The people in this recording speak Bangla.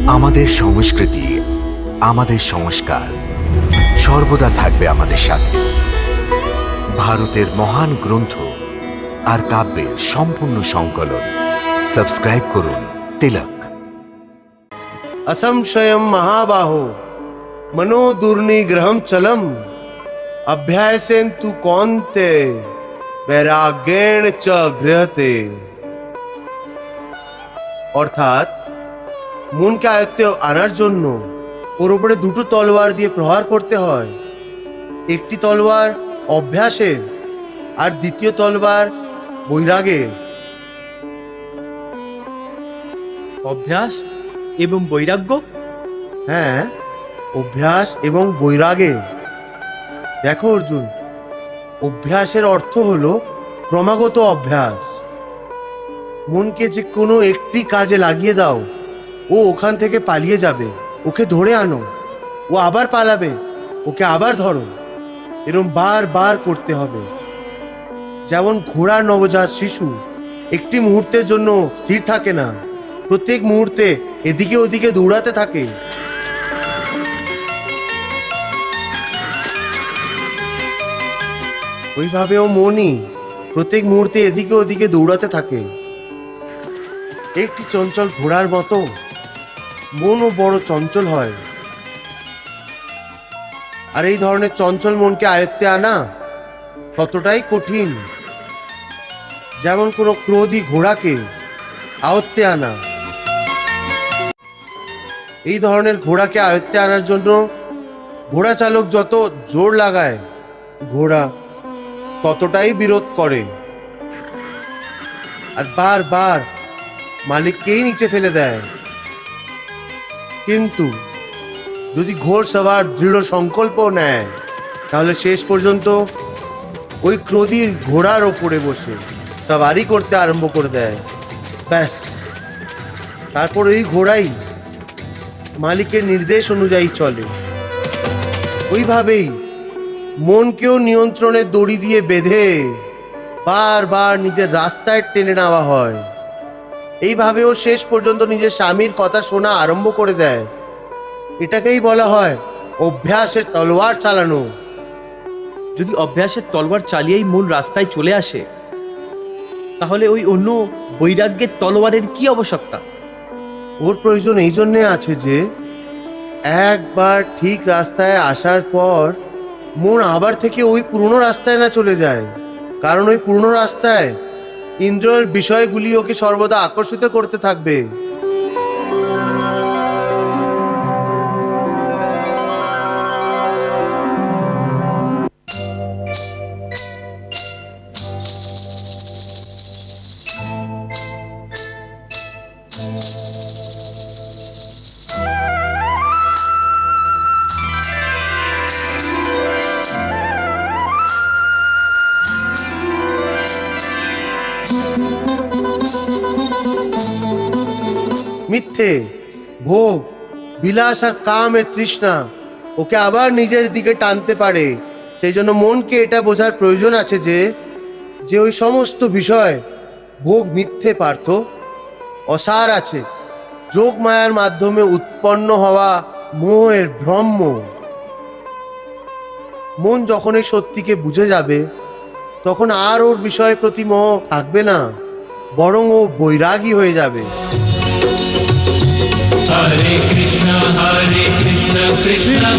আমাদের সংস্কৃতি, আমাদের সংস্কার সর্বদা থাকবে আমাদের সাথে। ভারতের মহান গ্রন্থ আর কাব্যের সম্পূর্ণ সংকলন। সাবস্ক্রাইব করুন তিলক। असंशयं महाबाहो मनो दुर्निग्रहं चलम अभ्यासेन तु कौन्ते वैराग्येण च गृहते। অর্থাৎ মনকে আয়ত্তে আনার জন্য ওর উপরে দুটো তলোয়ার দিয়ে প্রহার করতে হয়। একটি তলোয়ার অভ্যাসের আর দ্বিতীয় তলোয়ার বৈরাগের। অভ্যাস এবং বৈরাগ্য। হ্যাঁ, অভ্যাস এবং বৈরাগের। দেখো অর্জুন, অভ্যাসের অর্থ হলো ক্রমাগত অভ্যাস। মনকে যে কোনো একটি কাজে লাগিয়ে দাও, ও ওখান থেকে পালিয়ে যাবে। ওকে ধরে আনো, ও আবার পালাবে। ওকে আবার ধরো। এরম বারবার করতে হবে। যেমন ঘোড়ার নবজাত শিশু একটি মুহূর্তের জন্য স্থির থাকে না, প্রত্যেক মুহূর্তে এদিকে ওদিকে দৌড়াতে থাকে। ওইভাবেও মনই প্রত্যেক মুহূর্তে এদিকে ওদিকে দৌড়াতে থাকে। একটি চঞ্চল ঘোড়ার মতো মনও বড় চঞ্চল হয়। আর এই ধরনের চঞ্চল মনকে আয়ত্তে আনা ততটাই কঠিন যেমন কোনো ক্রোধী ঘোড়াকে আয়ত্তে আনা। এই ধরনের ঘোড়াকে আয়ত্তে আনার জন্য ঘোড়া চালক যত জোর লাগায়, ঘোড়া ততটাই বিরোধ করে আর বারবার মালিককেই নিচে ফেলে দেয়। কিন্তু যদি ঘোড়সওয়ার দৃঢ় সংকল্প নেয়, তাহলে শেষ পর্যন্ত ওই ক্রোধীর ঘোড়ার ওপরে বসে সওয়ারি করতে আরম্ভ করে দেয়। ব্যাস, তারপর ওই ঘোড়াই মালিকের নির্দেশ অনুযায়ী চলে। ওইভাবেই মনকেও নিয়ন্ত্রণের দড়ি দিয়ে বেঁধে বারবার নিজের রাস্তায় টেনে নেওয়া হয়। এইভাবেও শেষ পর্যন্ত নিজের স্বামীর কথা শোনা আরম্ভ করে দেয়। এটাকেই বলা হয় অভ্যাসের তলোয়ার চালানো। যদি অভ্যাসের তলোয়ার চালিয়েই মূল রাস্তায় চলে আসে, তাহলে ওই অন্য বৈরাগ্যের তলোয়ারের কি আবশ্যকতা? ওর প্রয়োজন এই জন্যে আছে যে একবার ঠিক রাস্তায় আসার পর মন আবার থেকে ওই পুরনো রাস্তায় না চলে যায়। কারণ ওই পুরনো রাস্তায় ইন্দ্রিয়ের বিষয়গুলি ওকে সর্বদা আকর্ষিত করতে থাকবে। মিথ্যে, ভোগ, বিলাস আর কামের তৃষ্ণা ওকে আবার নিজের দিকে টানতে পারে। সেই জন্য মনকে এটা বোঝার প্রয়োজন আছে যে ওই সমস্ত বিষয় ভোগ মিথ্যে পার্থ, অসার আছে। যোগ মায়ার মাধ্যমে উৎপন্ন হওয়া মোহের ভ্রম। মন যখন এই সত্যিকে বুঝে যাবে, তখন আর ওর বিষয়ের প্রতি মোহ থাকবে না, বরং ও বৈরাগী হয়ে যাবে। Hare Krishna, Krishna Krishna